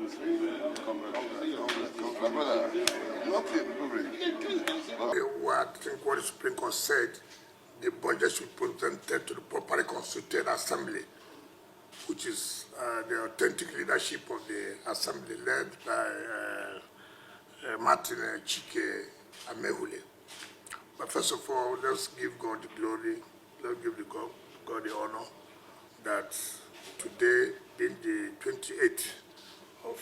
My brother, not the What I think what the Supreme Court said, the budget should be presented to the properly constituted assembly, which is the authentic leadership of the assembly led by Martin Chike Amaewhule-Led. But first of all, let's give God the glory, let's give God the honor that today, being the 28th of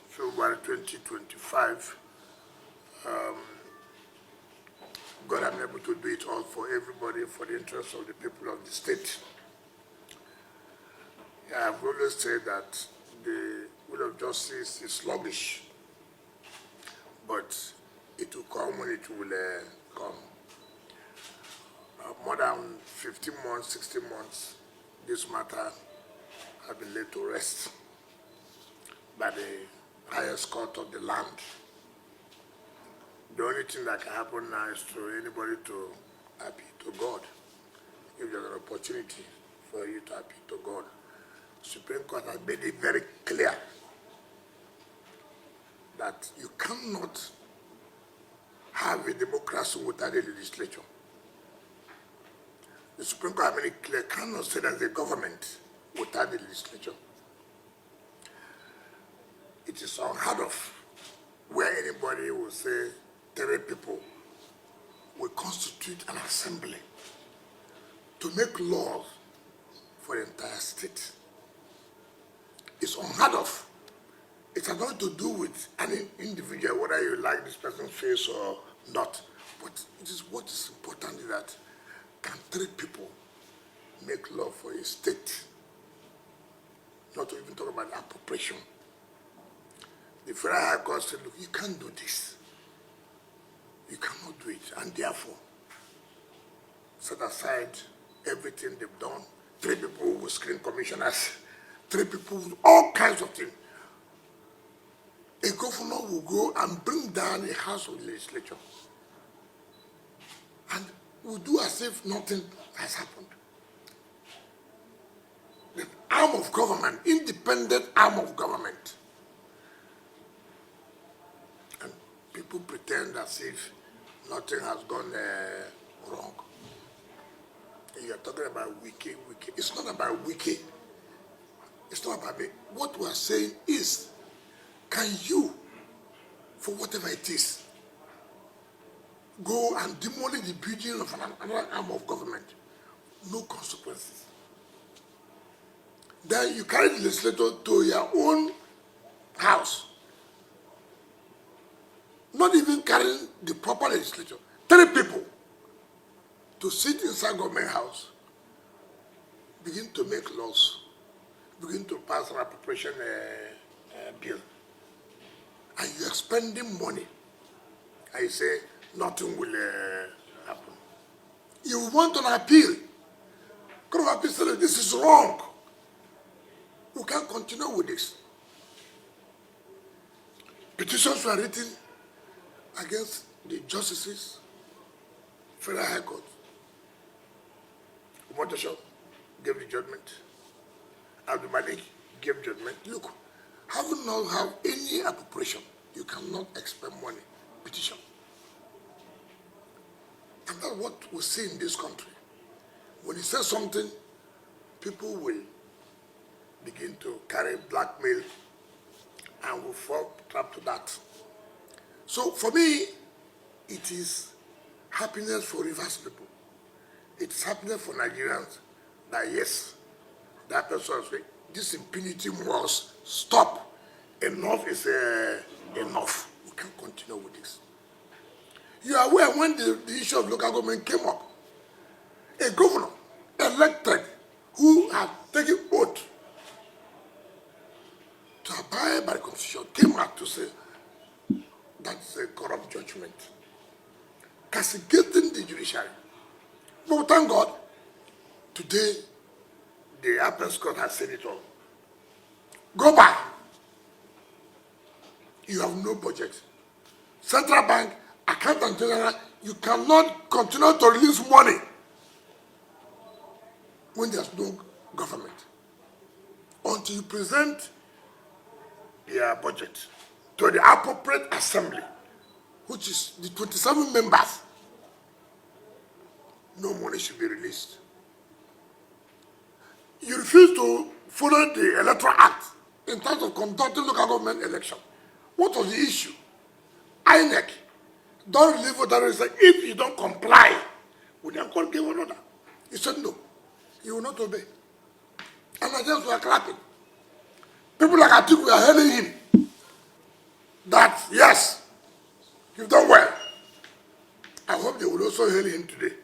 February 2025, God, I'm able to do it all for everybody, for the interest of the people of the state. I've always said that the will of justice is sluggish, but it will come when it will come. More than 15 months, 16 months, this matter has been laid to rest by the highest court of the land. The only thing that can happen now is for anybody to appeal to God. If there's an opportunity for you to appeal to God, Supreme Court has made it very clear that you cannot have a democracy without a legislature. The Supreme Court has made it clear, cannot say there's a government without the legislature. It is unheard of where anybody will say 3 people will constitute an assembly to make laws for the entire state. It's unheard of. It has nothing to do with any individual, whether you like this person's face or not. But it is what is important is that can 3 people make law for a state? Not to even talk about appropriation. The Federal High Court said, look, you can't do this. You cannot do it. And therefore, set aside everything they've done. 3 people will screen commissioners. 3 people will all kinds of things. A governor will go and bring down a house of legislature. And will do as if nothing has happened. The arm of government, independent arm of government. And people pretend as if nothing has gone wrong. And you're talking about wiki. It's not about wiki. It's not about me. What we are saying is, can you, for whatever it is, go and demolish the building of another arm of government? No consequences. Then you carry the legislator to your own house. Not even carrying the proper legislature. 3 people to sit inside government house, begin to make laws, begin to pass an appropriation bill. And you are spending money. I say nothing will happen. You want an appeal. Court of Appeal said this is wrong. We can't continue with this. Petitions were written against the justices, Federal High Court. Umotosho gave the judgment. Abdul Malik gave judgment. Look, having not have any appropriation, you cannot expend money. Petition. And that's what we see in this country. When he says something, people will begin to carry blackmail and will fall trap to that. So for me, it is happiness for Rivers people. It is happiness for Nigerians that yes, that person says, this impunity must stop. Enough is enough. We can't continue with this. You are aware when the issue of local government came up, a governor elected who had taken oath to abide by the Constitution came out to say that's a corrupt judgment, castigating the judiciary. But thank God, today the Appellate Court has said it all. Go back. You have no budget. Central Bank, Accountant General, you cannot continue to release money when there's no government. Until you present their budget to the appropriate assembly, which is the 27 members, no money should be released. You refuse to follow the Electoral Act in terms of conducting local government election. What was the issue? INEC don't release voter register if you don't comply with the court gave an order. He said no, you will not obey. And Nigerians were clapping. People like Atiku were hailing him that yes, you've done well. I hope they will also hail him today.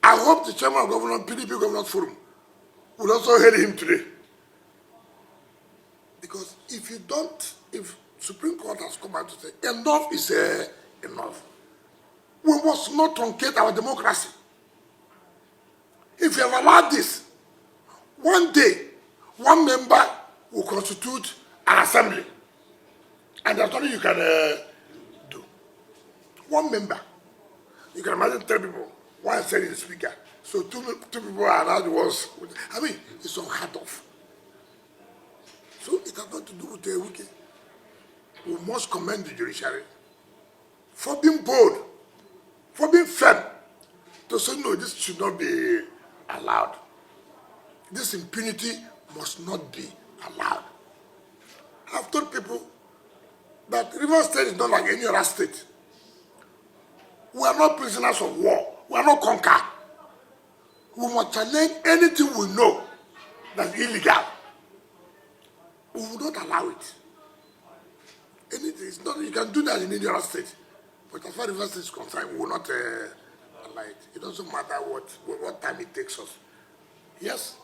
I hope the chairman of government, PDP Governors Forum, will also hail him today. Because if Supreme Court has come out to say enough is enough, we must not truncate our democracy. If you have allowed this, one day, one member will constitute an assembly. And there's nothing you can do. One member. You can imagine 10 people. One said is the speaker. So two people are now the ones. I mean, it's unheard of. So it has nothing to do with the wicked. We must commend the judiciary for being bold, for being firm, to say no, this should not be allowed. This impunity must not be allowed. I've told people that Rivers State is not like any other state. We are not prisoners of war. We are not conquered. We must challenge anything we know that's illegal. We will not allow it. Anything is not. You can do that in any other state, but as far as Rivers State is concerned, we will not allow it. It doesn't matter what time it takes us. Yes.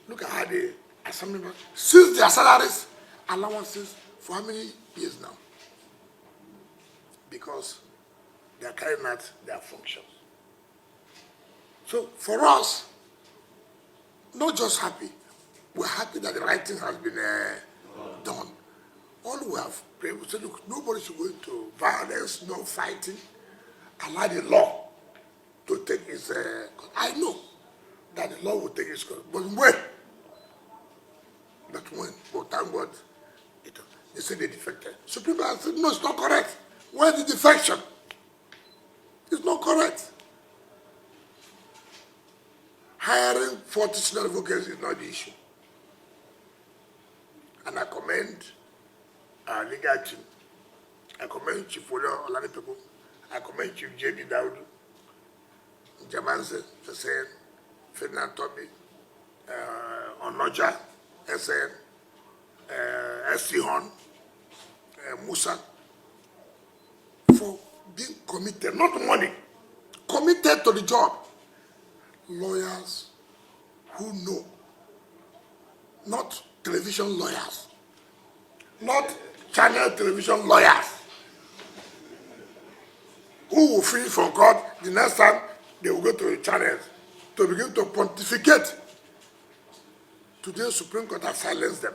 Look at how the assemblymen since their salaries, allowances for how many years now? Because they are carrying out their functions. So for us, not just happy, we're happy that the right thing has been done. All we have prayed, we said, look, nobody should go into violence, no fighting. Allow the law to take its course. I know that the law will take its course, but when? But when? But thank God, they said they defected. So people have said, no, it's not correct. Where's the defection? It's not correct. Hiring 40 senior advocates is not the issue. And I commend our legal team. I commend Chief Wolo Olanipepo. I commend Chief J.B. Daudu, Jamanse, SN, Ferdinand Tobi, Onoja, SN, S.C. Horn, Musa, for being committed, not money, committed to the job. Lawyers who know, not television lawyers, not channel television lawyers, who will feel for God the next time they will go to the channels to begin to pontificate. Today, Supreme Court has silenced them.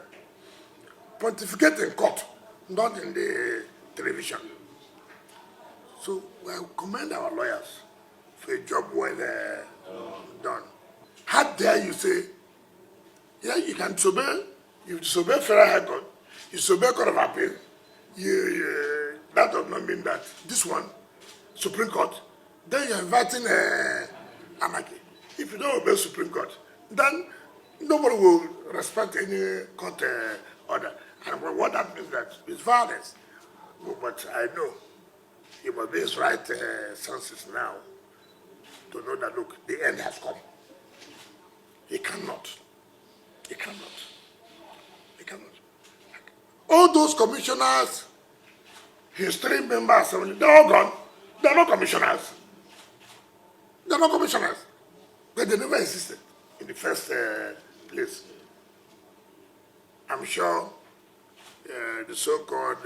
Pontificate in court, not in the television. So I commend our lawyers for a job well done. How dare you say, yeah, you can disobey, you disobey Federal High Court, you disobey Court of Appeal, that does not mean that this one, Supreme Court, then you're inviting anarchy. If you don't obey Supreme Court, then nobody will respect any court order. And what that means that is violence. But I know he must be his right senses now to know that, look, the end has come. He cannot. He cannot. He cannot. All those commissioners, his 3 members, they're all gone. They're not commissioners. They're not commissioners. But they never existed in the first place. I'm sure the so-called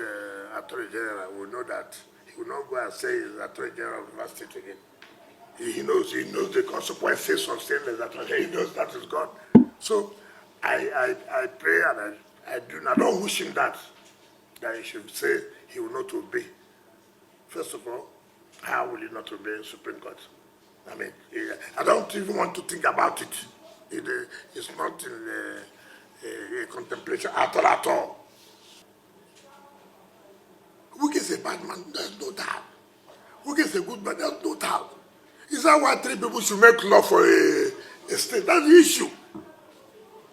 Attorney General will know that he will not go and say he's Attorney General of the State again. He knows the consequences of saying that. He knows that is God. So I pray and I don't wish him that he should say he will not obey. First of all, how will he not obey the Supreme Court? I mean, I don't even want to think about it. It's not in a contempt. election at all. Wike is a bad man, there's no doubt. Wike is a good man, there's no doubt. Is that why 3 people should make law for a state? That's the issue.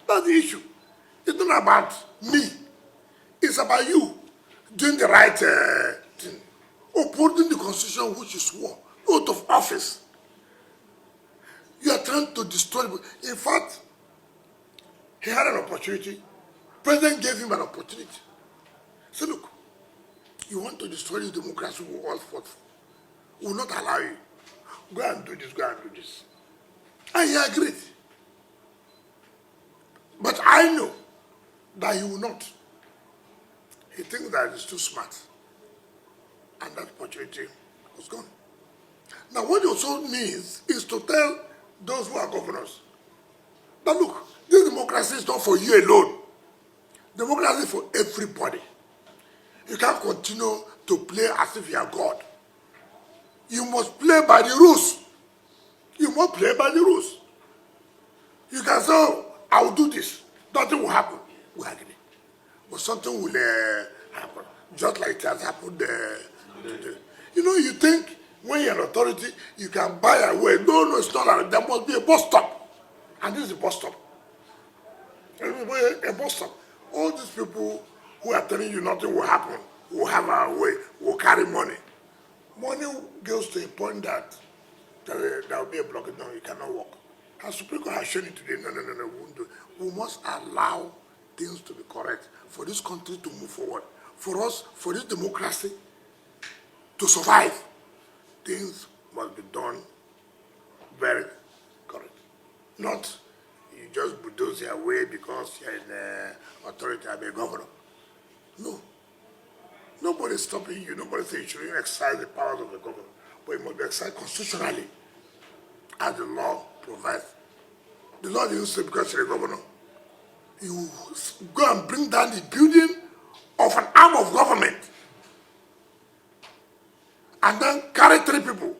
That's the issue. It's not about me. It's about you doing the right thing. Upholding the constitution which you swore, out of office. You are trying to destroy. In fact, he had an opportunity. President gave him an opportunity. Say, look, you want to destroy the democracy we all fought for. We will not allow you. Go and do this, go and do this. And he agreed. But I know that he will not. He thinks that he's too smart. And that opportunity was gone. Now what it also means is to tell those who are governors that look, this democracy is not for you alone. Democracy is for everybody. You can't continue to play as if you are God. You must play by the rules. You must play by the rules. You can say, oh, I will do this. Nothing will happen. We agree. But something will happen. Just like it has happened today. You know, you think when you're an authority, you can buy a way. No, it's not. There must be a bus stop. And this is a bus stop. A bus stop. All these people who are telling you nothing will happen, will have a way, will carry money. Money goes to a point that there will be a blockade. No, you cannot walk. As Supreme Court has shown it today, no, we won't do it. We must allow things to be correct for this country to move forward. For us, for this democracy to survive, things must be done very correct. Not you just bulldoze your way because you're in authority, I'm a governor. No. Nobody is stopping you. Nobody says you shouldn't exercise the powers of the governor. But it must be exercised constitutionally as the law provides. The law didn't say because you're a governor. You go and bring down the building of an arm of government and then carry 3 people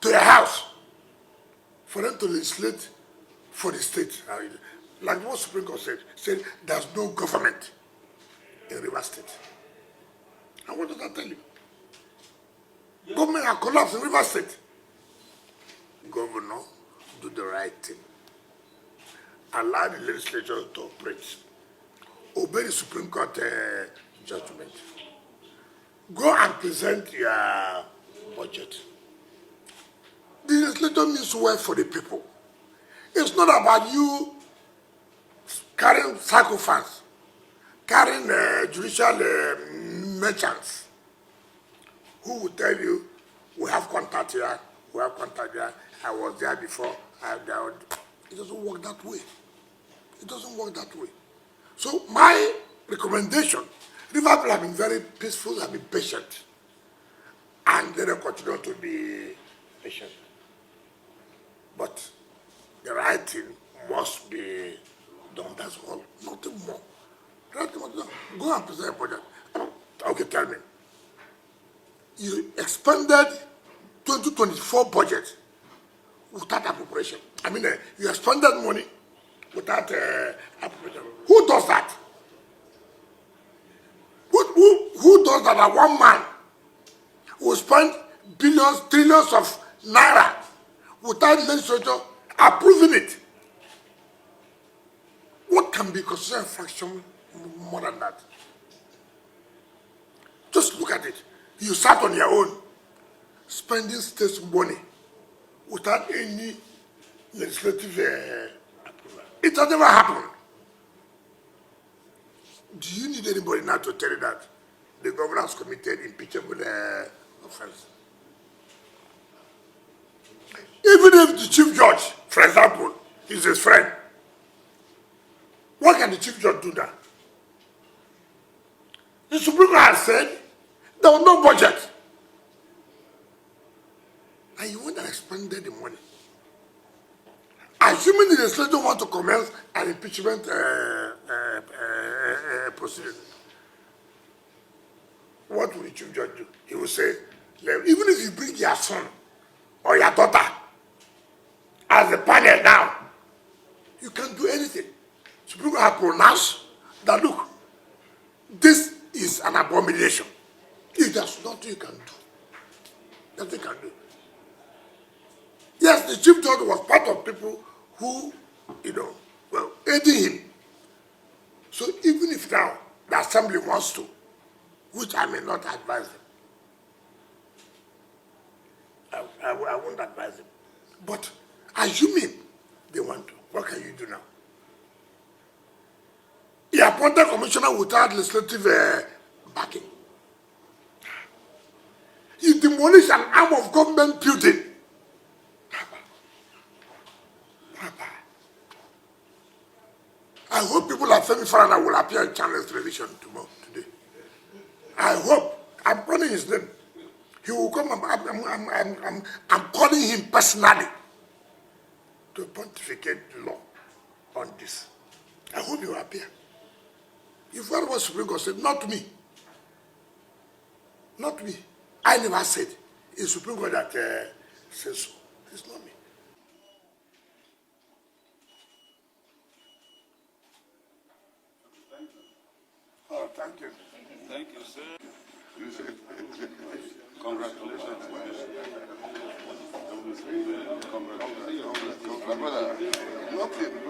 to a house for them to legislate for the state. Like what Supreme Court said there's no government in River State. And what does that tell you? Yeah. Government has collapsed in River State. Governor, do the right thing. Allow the legislature to operate. Obey the Supreme Court judgment. Go and present your budget. The legislature means work for the people. It's not about you carrying sacrifice, carrying judicial merchants who will tell you, we have contact here, we have contact there, I was there before, it doesn't work that way. It doesn't work that way. So my recommendation, River people have been very peaceful, have been patient, and they will continue to be patient. But the right thing must be done, that's all, nothing more. Go and present a budget. Okay, tell me. You expended 2024 budget without appropriation. I mean, you expended money without appropriation. Who does that? Who does that? That one man who spent billions, trillions of naira without legislature approving it. What can be considered infraction more than that? Just look at it. You sat on your own, spending state money without any legislative approval. It has never happened. Do you need anybody now to tell you that the governor has committed impeachable offense? Even if the chief judge, for example, is his friend, what can the chief judge do now? The Supreme Court has said there was no budget. And you went and expended the money. Assuming the legislature want to commence an impeachment procedure, what will the chief judge do? He will say, even if you bring your son or your daughter as a panel now, you can't do anything. Supreme Court has pronounced that look, this is an abomination. If there's nothing you can do, nothing you can do. Yes, the chief judge was part of people who, well, aiding him. So even if now the assembly wants to, which I may not advise them, I won't advise them. But assuming they want to, what can you do now? He appointed commissioner without legislative backing. He demolished an arm of government building. I hope people like Femi Farana will appear in Channel Television today. I hope. I'm calling his name. He will come. I'm calling him personally to pontificate the law on this. I hope he will appear. If what was Supreme Court said, not me. Not me. I never said. It's Supreme Court that says so. It's not me. Oh, thank you. Thank you, sir. Congratulations. Congratulations. My brother, you are playing the